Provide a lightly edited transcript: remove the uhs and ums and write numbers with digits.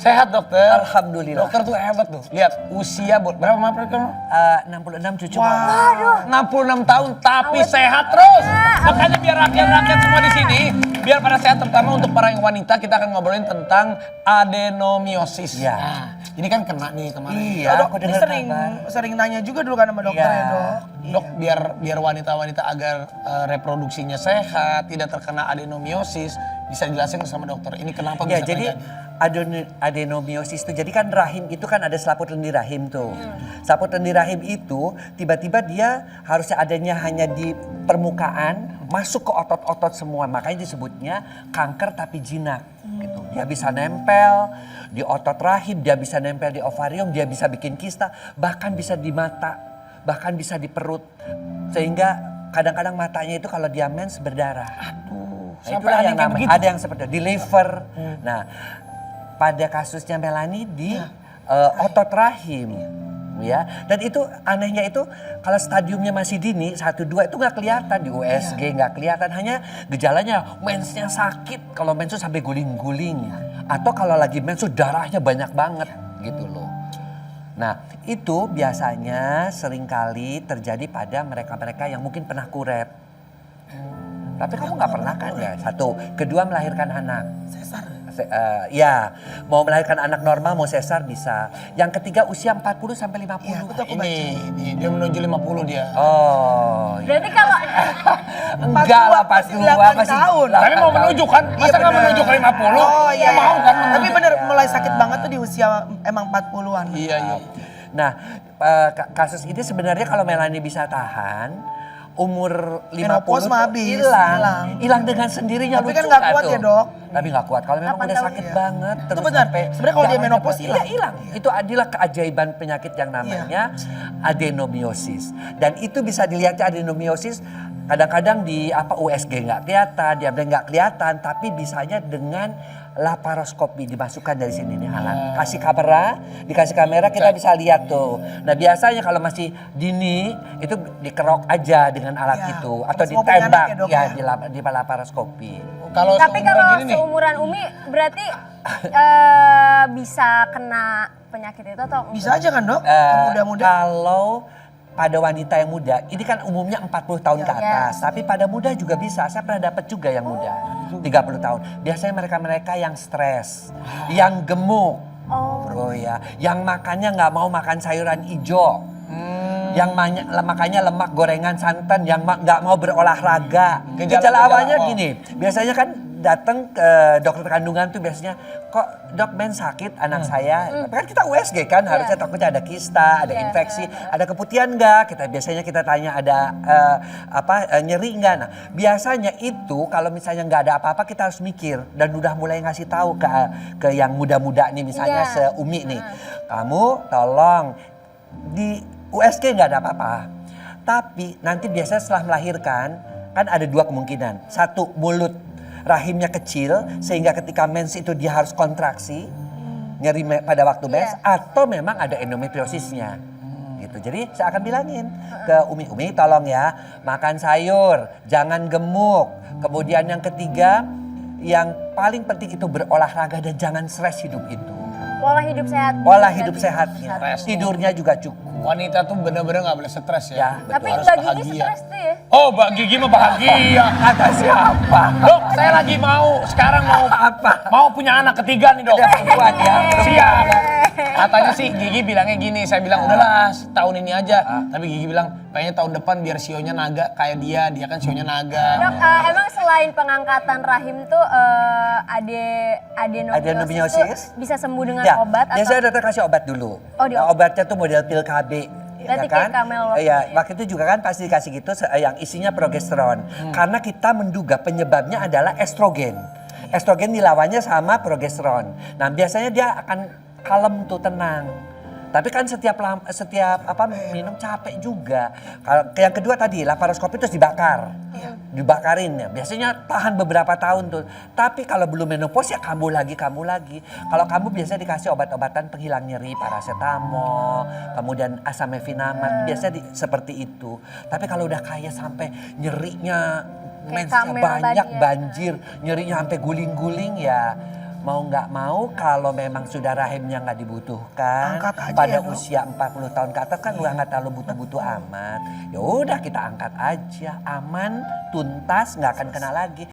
Sehat dokter. Alhamdulillah. Dokter tuh hebat tuh. Lihat usia berapa maaf kamu? 66 cucu Wah, 66 tahun tapi sehat terus. Makanya biar rakyat-rakyat semua di sini biar pada sehat, terutama untuk para yang wanita kita akan ngobrolin tentang adenomiosis. Ya. Nah, ini kan kena nih kemarin. Iya, Dok, aku ini dengar sering kabar. nanya juga dulu kan sama dokter ya, Dok. Dok, biar wanita-wanita agar reproduksinya sehat, tidak terkena adenomiosis, bisa dijelasin sama dokter. Ini kenapa Ya, bisa jadi terjadi? adenomiosis itu jadi kan rahim itu kan ada selaput lendir rahim tuh. Selaput lendir rahim itu tiba-tiba dia harusnya adanya hanya di permukaan, masuk ke otot-otot semua. Makanya disebutnya kanker tapi jinak gitu. Dia bisa nempel di otot rahim, dia bisa nempel di ovarium, dia bisa bikin kista, bahkan bisa di mata, bahkan bisa di perut. Sehingga kadang-kadang matanya itu kalau dia mens berdarah. Nah, sampai itulah ada yang yang kayak namanya, begitu? ada yang seperti itu, di liver. Nah, pada kasusnya Melanie di otot rahim. Ya, dan itu anehnya itu kalau stadiumnya masih dini 1-2 itu nggak kelihatan di USG, nggak kelihatan, hanya gejalanya mensnya sakit, kalau mens tuh sampai guling-guling, atau kalau lagi mens tuh darahnya banyak banget gitu loh. Nah itu biasanya seringkali terjadi pada mereka-mereka yang mungkin pernah kuret. Tapi kamu nggak pernah kan ya? Satu, kedua melahirkan anak. Sesar. Ya, mau melahirkan anak normal, mau sesar bisa. Yang ketiga usia 40 sampai 50. Iya, betul, aku baca. Ini dia menuju 50 dia. Oh, iya. Berarti kalau Enggak lah pas masih tua 8 masih tahun. 8 Tapi mau tahun. menuju kan? Masa nggak bener. menuju ke 50? Oh iya. Mau kan? Tapi bener mulai sakit banget tuh di usia emang 40-an. Iya, iya. Nah, kasus ini sebenarnya kalau Melanie bisa tahan, umur 50 Menopause tuh mah habis, hilang dengan sendirinya. Tapi lucu kan nggak kuat tuh? ya, Dok? Tapi nggak kuat kalau memang 8 udah tahun, sakit iya. banget. Itu benar. Sebenarnya kalau dia menopause iya, hilang. Itu adalah keajaiban penyakit yang namanya adenomiosis. Dan itu bisa dilihat adenomiosis kadang-kadang di USG nggak kelihatan, diambil nggak kelihatan, tapi bisanya dengan laparoskopi dimasukkan dari sini nih alat. Dikasih kamera kita bisa lihat tuh. Nah biasanya kalau masih dini itu dikerok aja dengan alat Iya. itu atau Semua ditembak penyakit ya, Dok, ya ya? di laparoskopi. Kalau tapi seumuran kalau gini nih, seumuran Umi berarti bisa kena penyakit itu atau Bisa aja kan, Dok? Muda-muda. Kalau pada wanita yang muda, ini kan umumnya 40 tahun ke atas. Tapi pada muda juga bisa, saya pernah dapat juga yang muda, 30 tahun. Biasanya mereka-mereka yang stres, yang gemuk. Oh ya, yang makannya nggak mau makan sayuran hijau. Yang makannya lemak gorengan santan, yang nggak mau berolahraga. Gejala awalnya gini, biasanya kan datang ke dokter kandungan tuh biasanya, kok dok men sakit anak saya. Tapi kan kita USG kan, harusnya takutnya ada kista, ada infeksi, ada keputihan nggak? Biasanya kita tanya ada nyeri nggak? Nah biasanya itu kalau misalnya nggak ada apa-apa kita harus mikir dan udah mulai ngasih tahu ke yang muda-muda nih misalnya seumi nih, kamu tolong di USG nggak ada apa-apa. Tapi nanti biasanya setelah melahirkan kan ada dua kemungkinan. Satu, mulut rahimnya kecil sehingga ketika mens itu dia harus kontraksi, nyeri pada waktu mens, atau memang ada endometriosisnya. Gitu. Jadi saya akan bilangin ke Umi tolong ya makan sayur, jangan gemuk. Kemudian yang ketiga, yang paling penting itu berolahraga dan jangan stres hidup itu. pola hidup sehat? Pola hidup sehatnya, Stres. tidurnya juga cukup. wanita tuh bener-bener nggak boleh stres ya. Ya, Tapi Harus Mbak Gigi bahagia. stres tuh ya? Oh, Mbak Gigi mah bahagia. Kata siapa? Dok, saya lagi sekarang mau Apa? mau punya anak ketiga nih dok. Udah perempuan ya. Siap. Katanya sih Gigi bilangnya gini, saya bilang udahlah tahun ini aja. Tapi Gigi bilang kayaknya tahun depan biar sionya naga kayak dia kan sionya naga. Dok, emang selain pengangkatan rahim tuh adenomiosis tuh bisa sembuh dengan obat atau? Biasanya dokter kasih obat dulu. Oh, Nah, obatnya tuh model pil KB. Berarti kayak Camel waktu Iya, itu ya? waktu itu juga kan pasti dikasih gitu yang isinya progesteron. Karena kita menduga penyebabnya adalah estrogen. Estrogen dilawannya sama progesteron. Nah, biasanya dia akan kalem tuh, tenang. Tapi kan setiap minum capek juga. Kalau yang kedua tadi laparoskopi terus dibakar. Dibakarin ya. Biasanya tahan beberapa tahun tuh. Tapi kalau belum menopause ya kambuh lagi. Kalau kamu biasa dikasih obat-obatan penghilang nyeri, paracetamol, kemudian asamefinamat, biasanya seperti itu. Tapi kalau udah kaya sampai nyerinya mensnya Camel banyak, tadi ya. banjir, nyerinya sampai guling-guling ya mau nggak mau kalau memang sudah rahimnya nggak dibutuhkan Angkat aja pada ya, Dok. usia 40 tahun ke atas kan udah nggak terlalu butuh-butuh amat. Ya udah kita angkat aja, aman, tuntas, nggak akan kena lagi.